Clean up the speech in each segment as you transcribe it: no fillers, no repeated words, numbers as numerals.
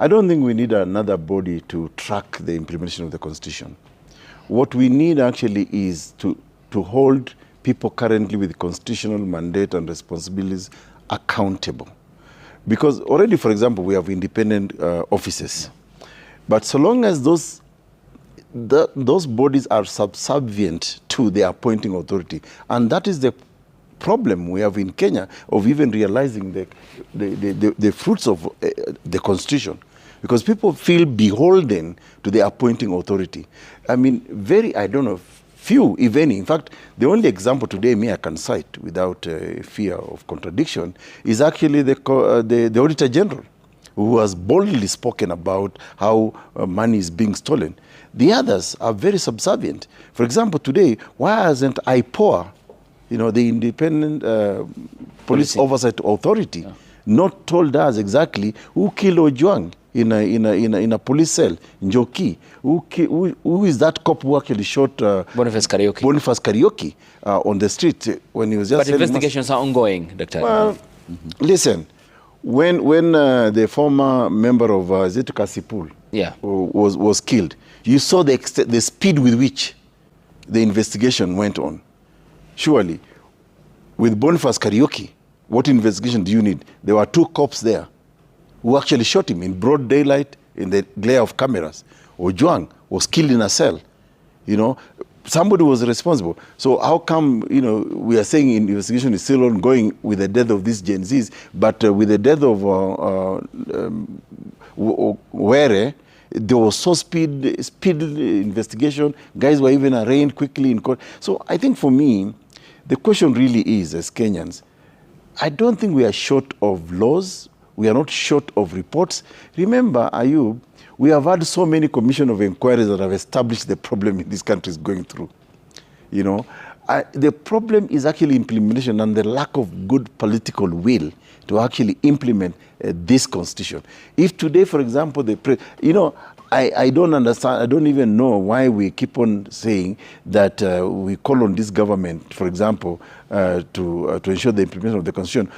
I don't think we need another body to track the implementation of the Constitution. What we need actually is to hold people currently with constitutional mandate and responsibilities accountable. Because already, for example, we have independent offices. But so long as those bodies are subservient to the appointing authority, and that is the problem we have in Kenya of even realizing the fruits of the Constitution, because people feel beholden to the appointing authority. I mean, I don't know, few, if any. In fact, the only example today I can cite without fear of contradiction is actually the Auditor General, who has boldly spoken about how money is being stolen. The others are very subservient. For example, today, why hasn't IPOA, the Independent Police Oversight Authority, not told us exactly who killed Ojwang in a police cell in Njoki? Who is that cop who actually shot Boniface Karaoke on the street when he was just... But investigations are ongoing, Dr. Well, listen, when the former member of Kasipul was killed, you saw the speed with which the investigation went on. Surely, with Boniface Karaoke, what investigation do you need? There were 2 cops there who actually shot him in broad daylight in the glare of cameras. Ojwang was killed in a cell. Somebody was responsible. So how come, we are saying investigation is still ongoing with the death of these Gen Zs, but with the death of Were, there was so speed investigation. Guys were even arraigned quickly in court. So I think for me, the question really is, as Kenyans, I don't think we are short of laws. We are not short of reports. Remember, Ayub, we have had so many commission of inquiries that have established the problem in this country is going through. The problem is actually implementation and the lack of good political will to actually implement this Constitution. If today, for example, I don't understand, I don't even know why we keep on saying that we call on this government, for example, to ensure the implementation of the Constitution.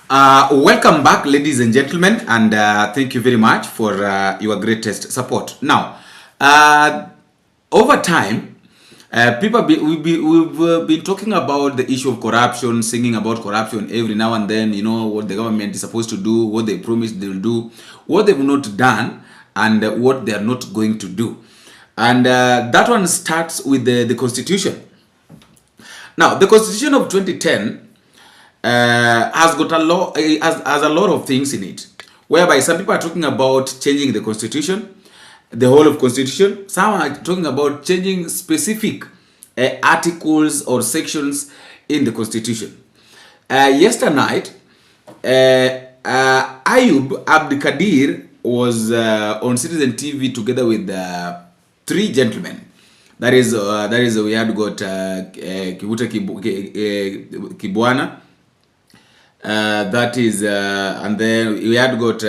Welcome back, ladies and gentlemen, and thank you very much for your greatest support. Now, over time, we've been talking about the issue of corruption, singing about corruption every now and then, what the government is supposed to do, what they promised they will do, what they've not done, and what they are not going to do. And that one starts with the Constitution. Now, the Constitution of 2010 has got has a lot of things in it, whereby some people are talking about changing the Constitution, the whole of Constitution. Some are talking about changing specific articles or sections in the Constitution. Yesterday night, Ayub Abdikadir was on Citizen TV together with 3 gentlemen. That is we had got Kivuta Kibwana. That is, and then we had got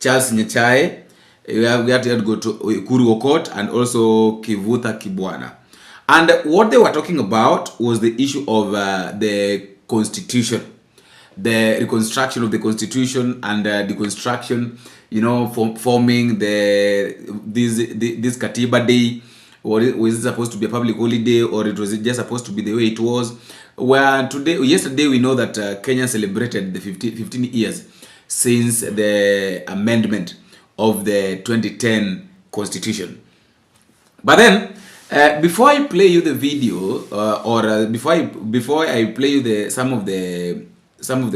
Charles Nyachae. We had got Ekuru Aukot and also Kivuta Kibwana. And what they were talking about was the issue of the Constitution, the reconstruction of the Constitution and the construction, forming this Katiba Day. Or was it supposed to be a public holiday, or it was just supposed to be the way it was? Where yesterday we know that Kenya celebrated the 15 years since the amendment of the 2010 Constitution. But then, before I play you the video, before I play you some of the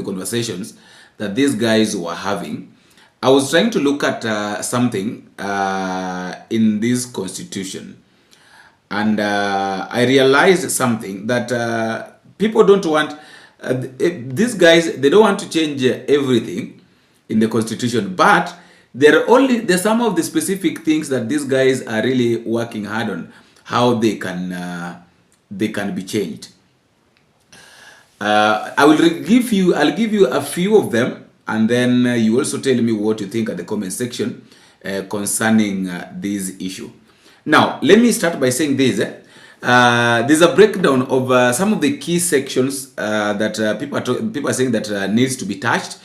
conversations that these guys were having, I was trying to look at something in this Constitution. And I realized something that people don't want, these guys, they don't want to change everything in the Constitution, but there's some of the specific things that these guys are really working hard on, how they can be changed. I'll give you a few of them, and then you also tell me what you think at the comment section concerning this issue. Now, let me start by saying this. There's a breakdown of some of the key sections that people are saying that needs to be touched.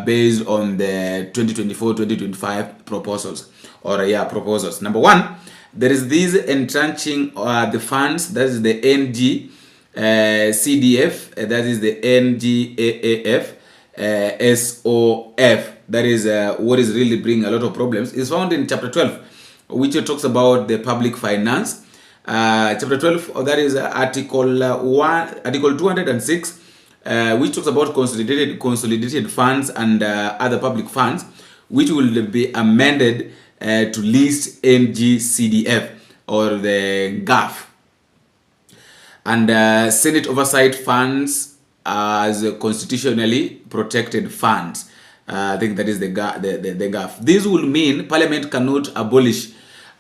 based on the 2024-2025 proposals. Proposals. Number one, there is this entrenching the funds, that is the NG CDF, that is the NGAAF, SOF, that is what is really bringing a lot of problems, is found in chapter 12, which talks about the public finance. Chapter 12, that is article 206, which talks about consolidated funds and other public funds, which will be amended to list NGCDF or the GAF, and Senate oversight funds as constitutionally protected funds. I think that is the GAF. This will mean Parliament cannot abolish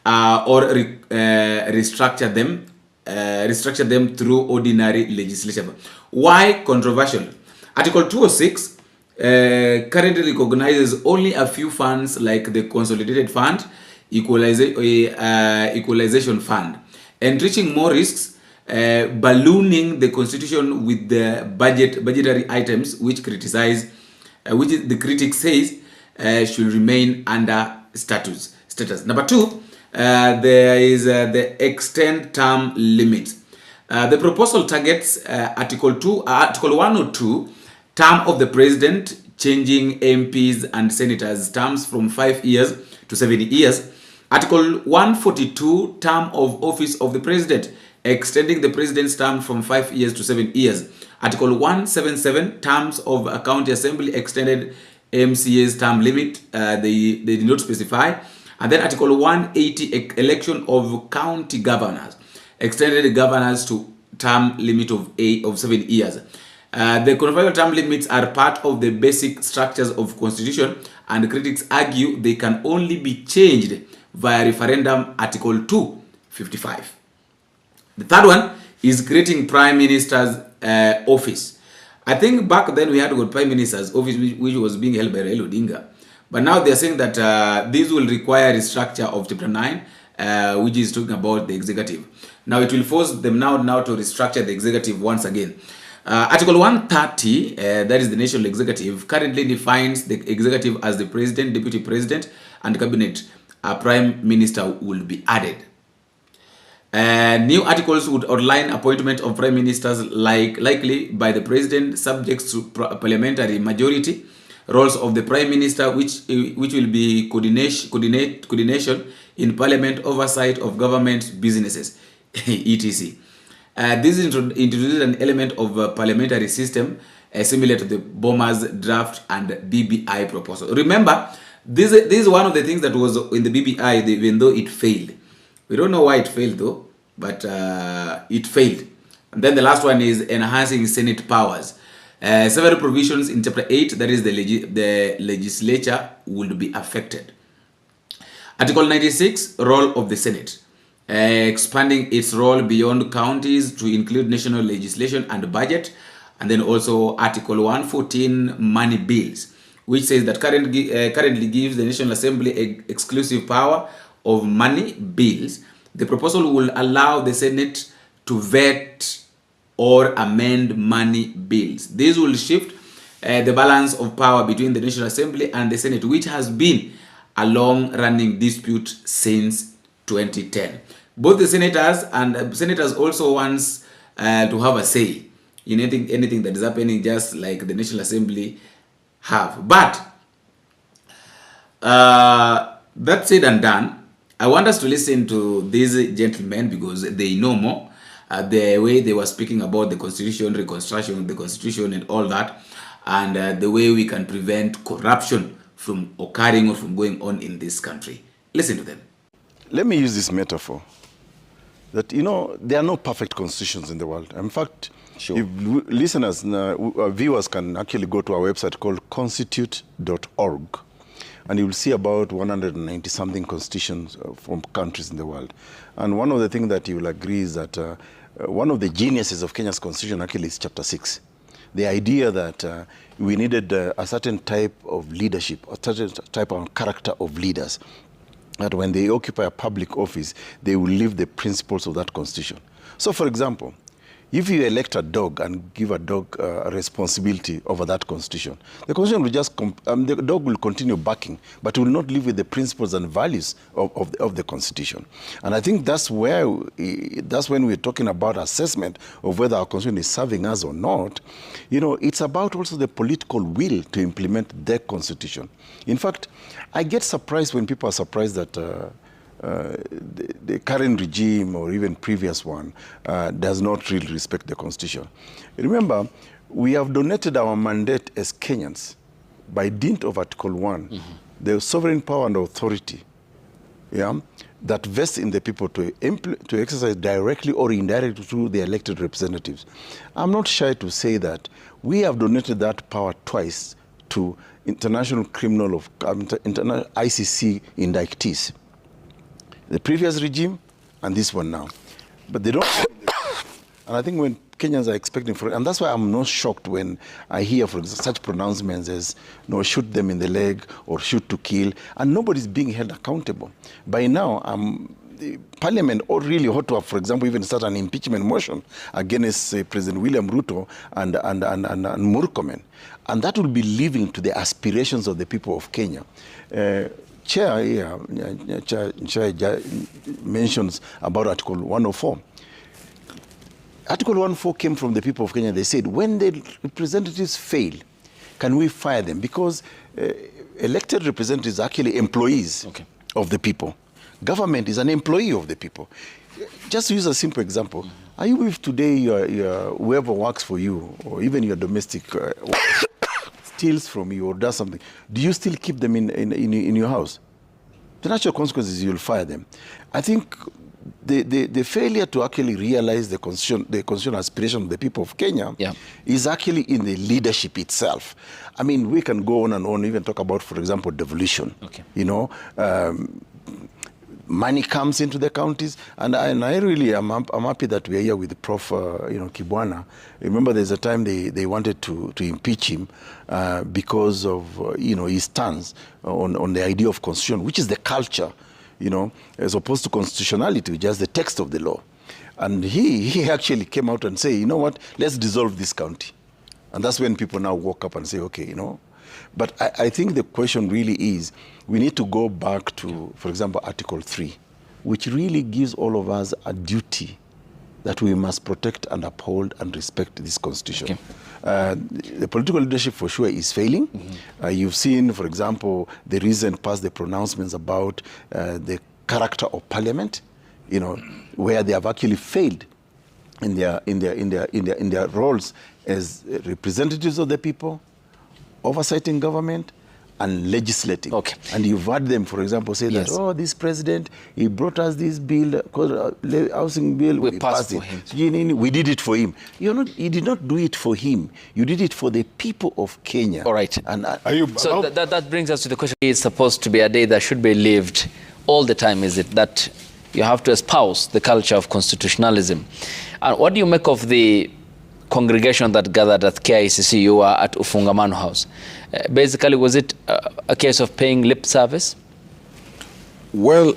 or restructure them through ordinary legislation. Why controversial? Article 206 currently recognizes only a few funds like the Consolidated Fund, Equalization Fund, enriching more risks, ballooning the constitution with the budgetary items which the critic says should remain under status. Number two, there is the extend term limit. The proposal targets Article 102, term of the president, changing MPs and senators' terms from 5 years to 7 years. Article 142, term of office of the president, extending the president's term from 5 years to 7 years. Article 177, terms of a county assembly, extended MCA's term limit. They did not specify. And then Article 180, election of county governors, extended governors to term limit of 7 years. The controversial term limits are part of the basic structures of constitution, and critics argue they can only be changed via referendum. Article 255. The third one is creating Prime Minister's office. I think back then we had got Prime Minister's office which was being held by Raila Odinga. But now they are saying that this will require a restructure of Chapter 9, which is talking about the executive. Now it will force them now to restructure the executive once again. Article 130, that is the national executive, currently defines the executive as the president, deputy president, and cabinet. A prime minister will be added. New articles would outline appointment of prime ministers likely by the president, subject to parliamentary majority. Roles of the prime minister, which will be coordination in parliament, oversight of government businesses, etc. This introduces an element of a parliamentary system similar to the Boma's draft and BBI proposal. Remember, this is one of the things that was in the BBI, even though it failed. We don't know why it failed though, but it failed. And then the last one is enhancing Senate powers. Several provisions in Chapter 8, that is the legislature, will be affected. Article 96, role of the Senate. Expanding its role beyond counties to include national legislation and budget. And then also Article 114, money bills, which says that currently gives the National Assembly exclusive power of money bills. The proposal will allow the Senate to vet or amend money bills. This will shift the balance of power between the National Assembly and the Senate, which has been a long-running dispute since 2010. Both the senators and senators also wants to have a say in anything that is happening, just like the National Assembly have. But that said and done, I want us to listen to these gentlemen because they know more. The way they were speaking about the Constitution, reconstruction of the Constitution and all that, and the way we can prevent corruption from occurring or from going on in this country. Listen to them. Let me use this metaphor that, there are no perfect constitutions in the world. In fact, sure, if listeners, viewers can actually go to our website called constitute.org, and you will see about 190 something constitutions from countries in the world. And one of the things that you will agree is that one of the geniuses of Kenya's constitution actually is Chapter 6. The idea that we needed a certain type of leadership, a certain type of character of leaders, that when they occupy a public office, they will live the principles of that constitution. So, for example, if you elect a dog and give a dog a responsibility over that constitution, the constitution will just, the dog will continue barking, but will not live with the principles and values of the constitution. And I think that's when we're talking about assessment of whether our constitution is serving us or not. You know, it's about also the political will to implement the constitution. In fact, I get surprised when people are surprised that the current regime or even previous one does not really respect the constitution. Remember, we have donated our mandate as Kenyans by dint of Article 1, the sovereign power and authority, that vests in the people to exercise directly or indirectly through the elected representatives. I'm not shy to say that we have donated that power twice to international ICC indictees. The previous regime and this one now. But they don't. And I think when Kenyans are expecting and that's why I'm not shocked when I hear for such pronouncements as, shoot them in the leg or shoot to kill, and nobody's being held accountable. By now, the Parliament really ought to have, for example, even start an impeachment motion against President William Ruto and Murkomen. And that will be leaving to the aspirations of the people of Kenya. Nyachae mentions about Article 104. Article 104 came from the people of Kenya. They said, when the representatives fail, can we fire them? Because elected representatives are actually employees of the people. Government is an employee of the people. Just to use a simple example, are you if today whoever works for you, or even your domestic steals from you or does something, do you still keep them in your house? The natural consequence is you'll fire them. I think the failure to actually realize the constitutional aspiration of the people of Kenya is actually in the leadership itself. I mean, we can go on and on, even talk about, for example, devolution. Money comes into the counties, and I really am happy that we are here with Prof. Kibwana. Remember, there's a time they wanted to impeach him because of his stance on the idea of constitution, which is the culture, as opposed to constitutionality, which is the text of the law. And he actually came out and said, you know what, let's dissolve this county. And that's when people now woke up and say, okay, But I think the question really is, we need to go back to, for example, Article 3, which really gives all of us a duty that we must protect and uphold and respect this constitution. The political leadership for sure is failing. You've seen, for example, the recent past pronouncements about the character of parliament, where they have actually failed in their roles as representatives of the people, oversighting government, and legislating. And you've heard them, for example, say that, this president, he brought us this bill, housing bill, we passed it. We did it for him. You did not do it for him. You did it for the people of Kenya. All right. And so that brings us to the question, it's supposed to be a day that should be lived all the time, is it? That you have to espouse the culture of constitutionalism. And what do you make of the congregation that gathered at KICC? You were at Ufungamano House. Basically, was it a case of paying lip service? Well,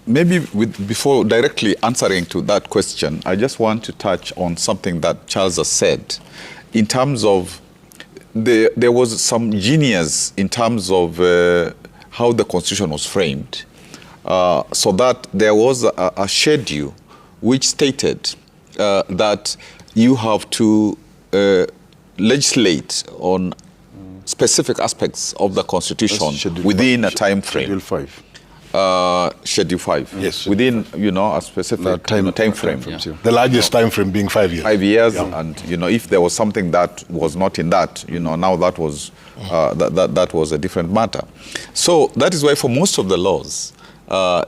maybe before directly answering to that question, I just want to touch on something that Charles has said in terms of there was some genius in terms of how the Constitution was framed, so that there was a schedule which stated that you have to legislate on specific aspects of the Constitution within a time frame. Schedule 5. Schedule 5. Yes. Within, a specific time frame. The largest time frame being 5 years. 5 years, and if there was something that was not in that, now that was that was a different matter. So that is why for most of the laws,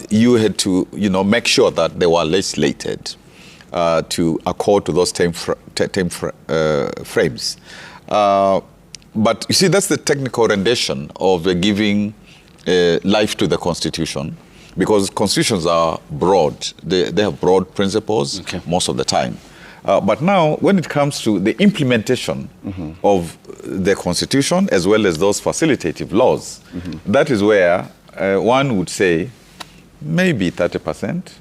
you had to make sure that they were legislated to accord to those time frames. But you see, that's the technical rendition of giving life to the Constitution, because constitutions are broad. They have broad principles most of the time. But now, when it comes to the implementation of the Constitution, as well as those facilitative laws, that is where one would say maybe 30%,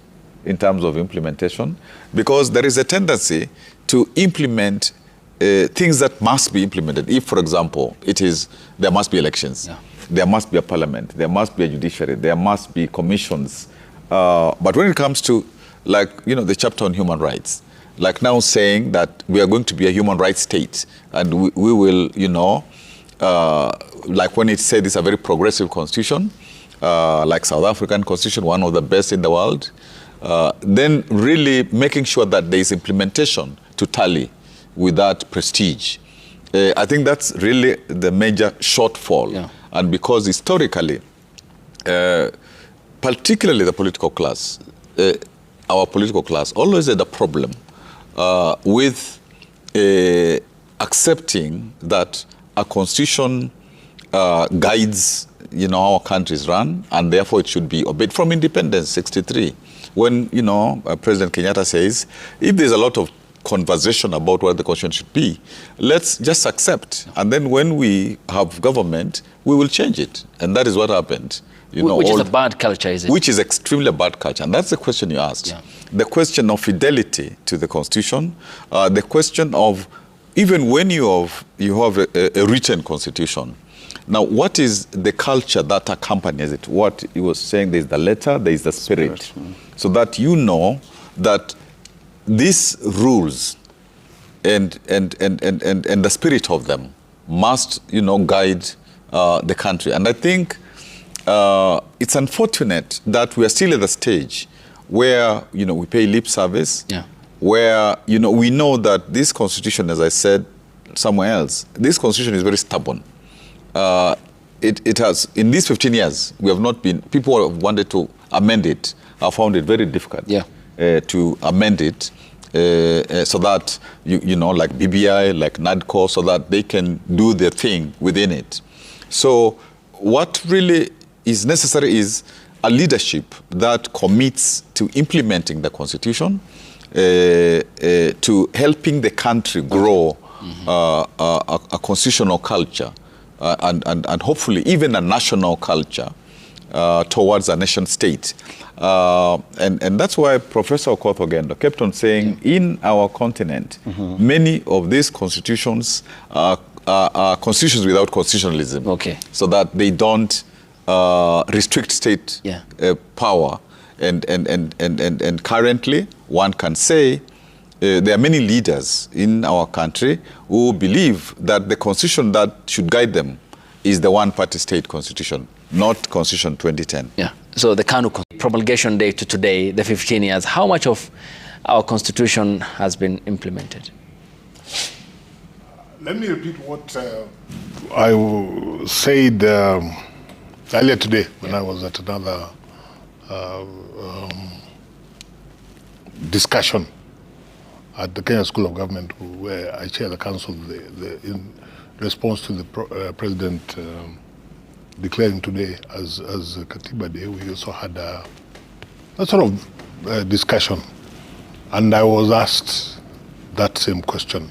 in terms of implementation, because there is a tendency to implement things that must be implemented. If, for example, there must be elections, there must be a parliament, there must be a judiciary, there must be commissions. But when it comes to, the chapter on human rights, like now saying that we are going to be a human rights state, and we will, like when it said it's a very progressive constitution, like South African constitution, one of the best in the world, then really making sure that there is implementation to tally with that prestige. I think that's really the major shortfall. Yeah. And because historically, particularly the political class, our political class always had a problem with accepting that a constitution guides, how our countries run, and therefore it should be obeyed from independence, 63. When, President Kenyatta says, if there's a lot of conversation about what the constitution should be, let's just accept. And then when we have government, we will change it. And that is what happened. Which is a bad culture, is it? Which is extremely bad culture. And that's the question you asked. Yeah. The question of fidelity to the constitution, the question of, even when you have a written constitution, now what is the culture that accompanies it? What he was saying, there's the letter, there's the spirit. So that you know that these rules and the spirit of them must, guide the country. And I think it's unfortunate that we are still at the stage where, we pay lip service, where, we know that this constitution, as I said somewhere else, this constitution is very stubborn. It has, in these 15 years, people who have wanted to amend it have found it very difficult to amend it so that, like BBI, like NADCO, so that they can do their thing within it. So what really is necessary is a leadership that commits to implementing the constitution, to helping the country grow a constitutional culture, and hopefully even a national culture towards a nation state. And that's why Professor Aukot Ogendo kept on saying, in our continent, many of these constitutions are constitutions without constitutionalism. Okay. So that they don't restrict state power. And currently, one can say, there are many leaders in our country who believe that the constitution that should guide them is the one-party state constitution, not Constitution 2010. Yeah. So the Kanu promulgation day to today, the 15 years, how much of our constitution has been implemented? Let me repeat what I said earlier today when I was at another discussion at the Kenya School of Government, where I chair the council. In response to the president declaring today as Katiba Day, we also had a sort of discussion, and I was asked that same question.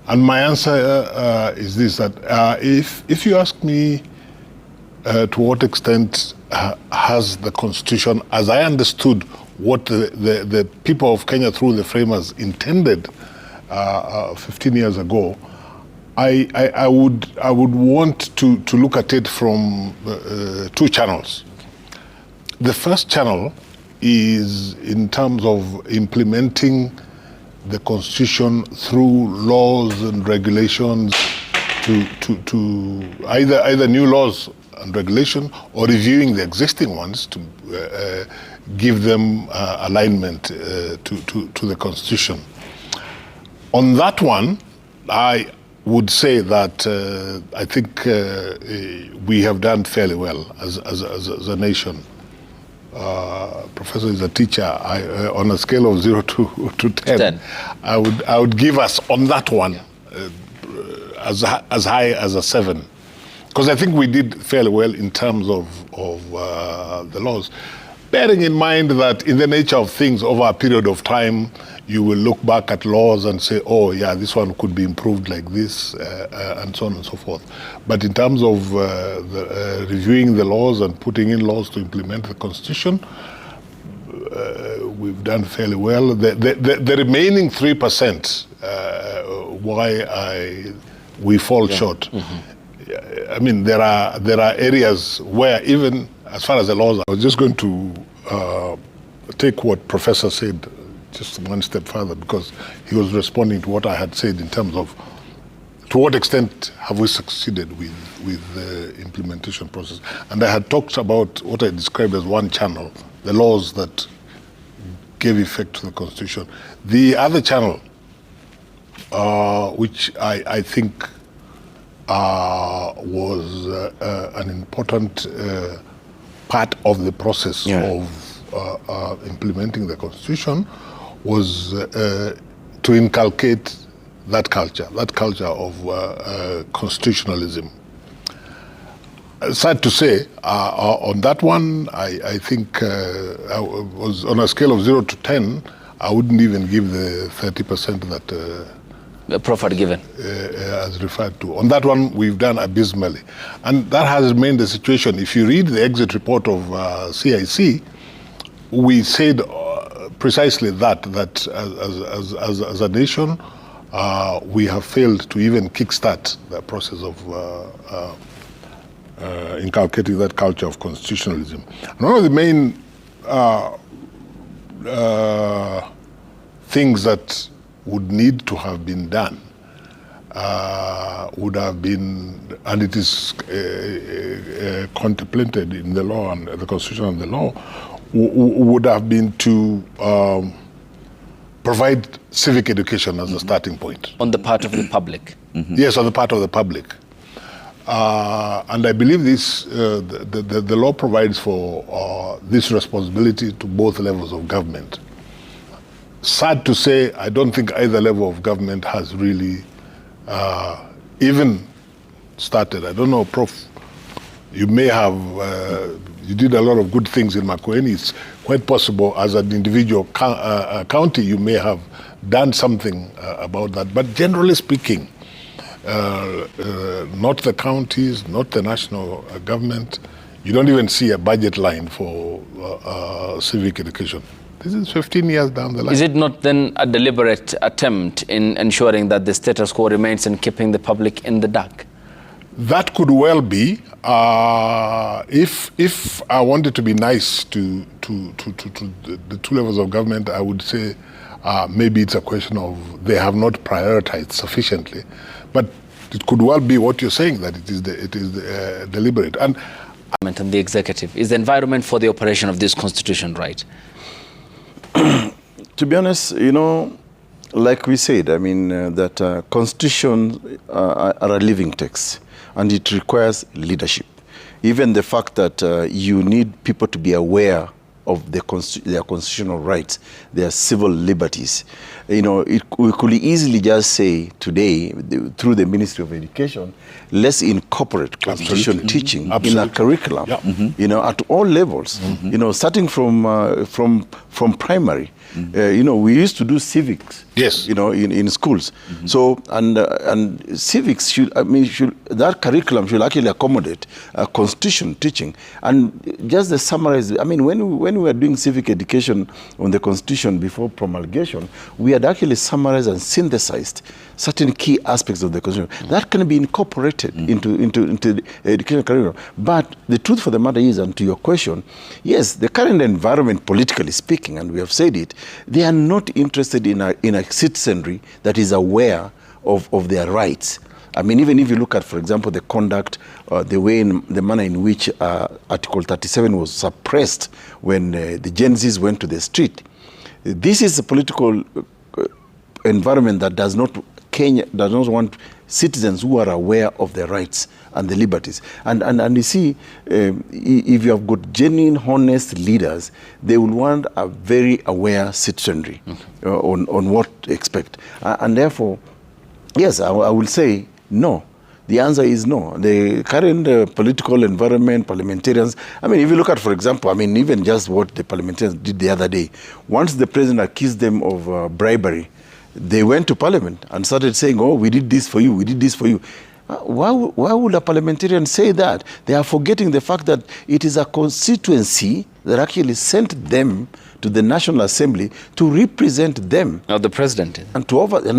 And my answer is this, that if you ask me to what extent has the Constitution, as I understood what the people of Kenya through the framers intended 15 years ago, I would want to look at it from two channels. The first channel is in terms of implementing the Constitution through laws and regulations to either new laws and regulation or reviewing the existing ones to give them alignment to the Constitution. On that one, I would say that I think we have done fairly well as a nation. Professor is a teacher. On a scale of 0 to 10, I would give us on that one as high as a 7, because I think we did fairly well in terms of the laws. Bearing in mind that in the nature of things, over a period of time, you will look back at laws and say, oh yeah, this one could be improved like this, and so on and so forth. But in terms of reviewing the laws and putting in laws to implement the Constitution, we've done fairly well. The remaining 3%, we fall short. I mean, there are areas where even as far as the laws are, I was just going to take what Professor said just one step further, because he was responding to what I had said in terms of to what extent have we succeeded with the implementation process. And I had talked about what I described as one channel, the laws that gave effect to the Constitution. The other channel, which I think was an important part of the process of implementing the Constitution, was to inculcate that culture of constitutionalism. Sad to say, on that one, I think I was on a scale of 0 to 10, I wouldn't even give the 30% that the Prof had given. As referred to. On that one, we've done abysmally. And that has remained the situation. If you read the exit report of CIC, we said precisely that as a nation, we have failed to even kickstart the process of inculcating that culture of constitutionalism. And one of the main things that would need to have been done would have been, and it is contemplated in the law and the Constitution and the law, would have been to provide civic education as a starting point. On the part of the public? Yes, on the part of the public. And I believe this, the law provides for this responsibility to both levels of government. Sad to say, I don't think either level of government has really even started. I don't know, Prof, you may have, you did a lot of good things in Makueni. It's quite possible as an individual county you may have done something about that. But generally speaking, not the counties, not the national government, you don't even see a budget line for civic education. This is 15 years down the line. Is it not then a deliberate attempt in ensuring that the status quo remains and keeping the public in the dark? That could well be. If I wanted to be nice to the two levels of government, I would say maybe it's a question of they have not prioritized sufficiently. But it could well be what you're saying, that it is deliberate. And the executive, is the environment for the operation of this constitution right? To be honest, you know, like we said, I mean, that constitutions are a living text, and it requires leadership. Even the fact that you need people to be aware of their constitutional rights, their civil liberties. You know, we could easily just say today, through the Ministry of Education, let's incorporate constitution teaching in a curriculum, you know, at all levels, you know, starting from primary. You know, we used to do civics, you know, in schools. So, and civics should, that curriculum should actually accommodate constitution teaching. And just the summarize, I mean, when we were doing civic education on the Constitution before promulgation, we had actually summarized and synthesized certain key aspects of the Constitution. That can be incorporated into the education curriculum. But the truth for the matter is, and to your question, yes, the current environment, politically speaking, and we have said it, they are not interested in a citizenry that is aware of their rights. I mean, even if you look at, for example, the conduct, the manner in which Article 37 was suppressed when the Gen Zs went to the street, this is a political environment that does not want citizens who are aware of their rights and the liberties. And you see, if you have got genuine, honest leaders, they will want a very aware citizenry on what to expect. And therefore, yes, I will say no. The answer is no. The current political environment, parliamentarians, I mean, if you look at, for example, I mean, even just what the parliamentarians did the other day, once the president accused them of bribery, they went to parliament and started saying, oh, we did this for you, we did this for you. Why would a parliamentarian say that? They are forgetting the fact that it is a constituency that actually sent them to the National Assembly to represent them. Not the president. And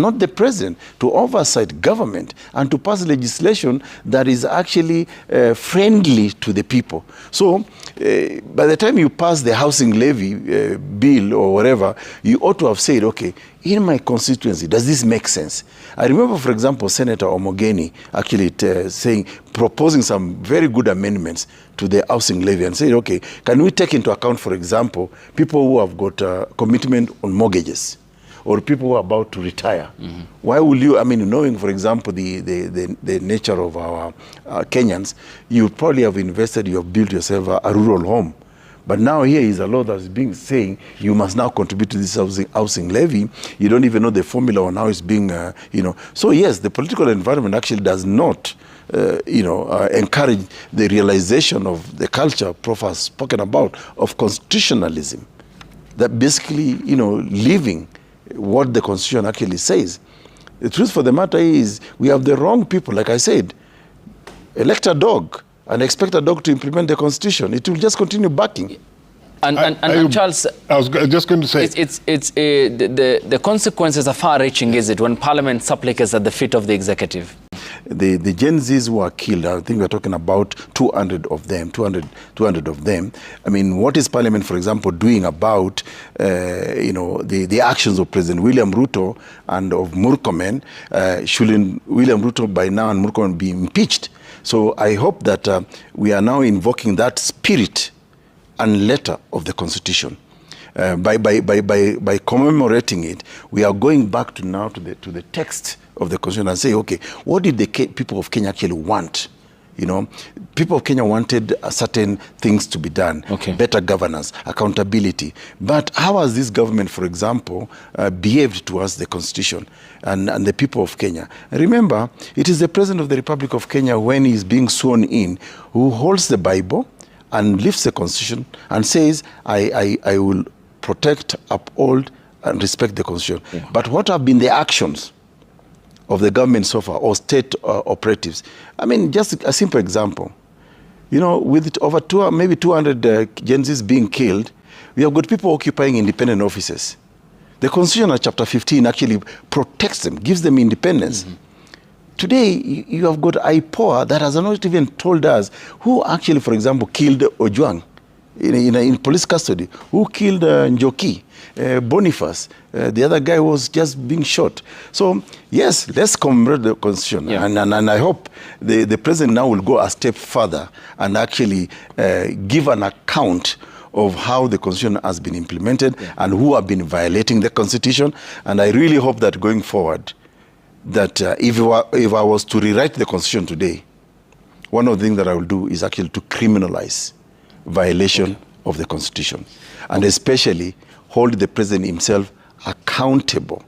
not the president, to oversight government and to pass legislation that is actually friendly to the people. So by the time you pass the housing levy bill or whatever, you ought to have said, okay, in my constituency, does this make sense? I remember, for example, Senator Omogeni actually proposing some very good amendments to the housing levy and saying, okay, can we take into account, for example, people who have got commitment on mortgages or people who are about to retire? Mm-hmm. Why will you, knowing, for example, the nature of our Kenyans, you probably have invested, you have built yourself a rural home. But now here is a law that's being saying you must now contribute to this housing levy. You don't even know the formula on how it's being, So yes, the political environment actually does not, encourage the realization of the culture Prof has spoken about of constitutionalism. That basically, living what the Constitution actually says. The truth for the matter is we have the wrong people. Like I said, elect a dog and expect a dog to implement the Constitution. It will just continue barking. And Charles, I was just going to say, the consequences are far-reaching, is it, when Parliament supplicates at the feet of the executive? The Gen Zs who are killed, I think we're talking about 200 of them. What is Parliament, for example, doing about, the actions of President William Ruto and of Murkomen? Shouldn't William Ruto by now and Murkomen be impeached? So I hope that we are now invoking that spirit and letter of the Constitution. By commemorating it, we are going back to the text of the Constitution and say, okay, what did the people of Kenya actually want? People of Kenya wanted certain things to be done, better governance, accountability. But how has this government, for example, behaved towards the Constitution and the people of Kenya? Remember, it is the President of the Republic of Kenya, when he is being sworn in, who holds the Bible and lifts the Constitution and says, I will protect, uphold, and respect the Constitution. Yeah. But what have been the actions of the government so far, or state operatives? Just a simple example. With over maybe 200 Gen Zs being killed, we have got people occupying independent offices. The Constitution at chapter 15 actually protects them, gives them independence. Mm-hmm. Today, you have got IPOA that has not even told us who actually, for example, killed Ojwang in police custody, who killed Njoki, Boniface, the other guy was just being shot. So, yes, let's commemorate the Constitution. Yeah. And I hope the President now will go a step further and actually give an account of how the Constitution has been implemented and who have been violating the Constitution. And I really hope that going forward, that if I was to rewrite the Constitution today, one of the things that I will do is actually to criminalize violation of the Constitution, and especially hold the President himself accountable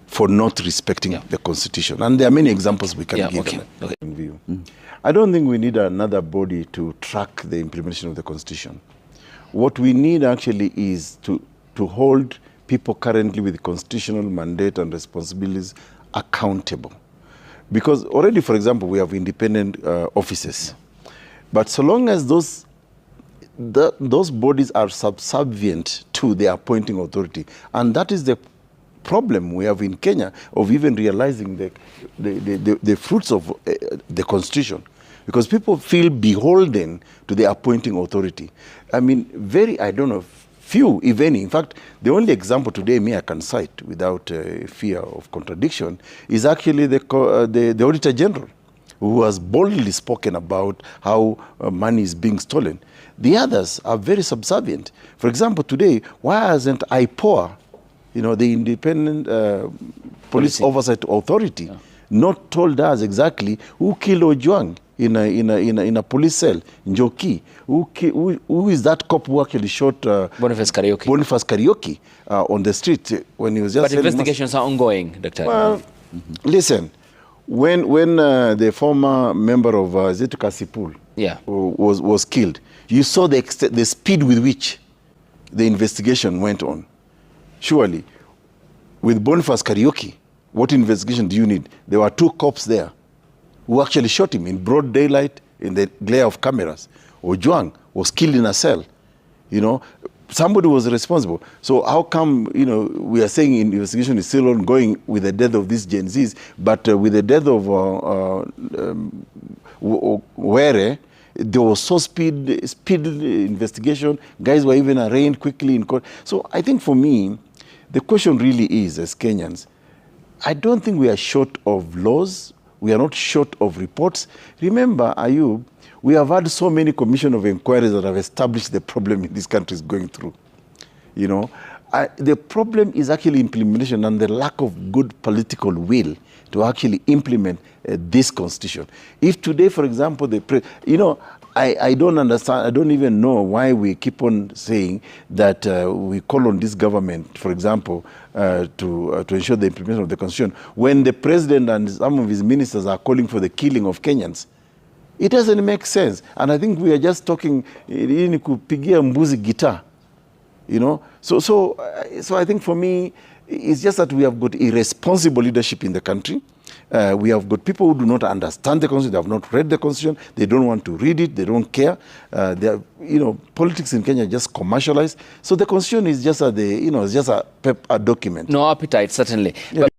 for not respecting the Constitution. And there are many examples we can give. I don't think we need another body to track the implementation of the Constitution. What we need actually is to hold people currently with constitutional mandate and responsibilities accountable. Because already, for example, we have independent offices. But so long as those bodies are subservient to the appointing authority, and that is the problem we have in Kenya of even realizing the fruits of the Constitution, because people feel beholden to the appointing authority. Few, if any. In fact, the only example today I can cite without fear of contradiction is actually the Auditor General, who has boldly spoken about how money is being stolen. The others are very subservient. For example, today, why hasn't IPOA, the Independent Police Oversight Authority, not told us exactly who killed Ojwang in a police cell, Njoki? Who is that cop who actually shot Boniface Karaoke on the street when he was just... But investigations are ongoing, Dr. Well, listen, when the former member of Zetu Kasipul was killed, you saw the speed with which the investigation went on. Surely, with Boniface Karaoke, what investigation do you need? There were 2 cops there who actually shot him in broad daylight in the glare of cameras. Ojwang was killed in a cell. You know, somebody was responsible. So how come, you know, we are saying investigation is still ongoing with the death of these Gen Zs, but with the death of Were, there was so speed investigation. Guys were even arraigned quickly in court. So I think for me, the question really is, as Kenyans, I don't think we are short of laws. We are not short of reports. Remember, Ayub, we have had so many commission of inquiries that have established the problem in this country is going through. You know, the problem is actually implementation and the lack of good political will to actually implement this constitution. If today, for example, you know, I don't understand, I don't even know why we keep on saying that we call on this government, for example, to ensure the implementation of the constitution, when the president and some of his ministers are calling for the killing of Kenyans. It doesn't make sense. And I think we are just talking, in kupigia mbuzi guitar, you know. So I think for me, it's just that we have got irresponsible leadership in the country. We have got people who do not understand the Constitution, they have not read the Constitution, they don't want to read it, they don't care. You know, politics in Kenya just commercialized. So the Constitution is just it's just a document. No appetite, certainly. Yeah.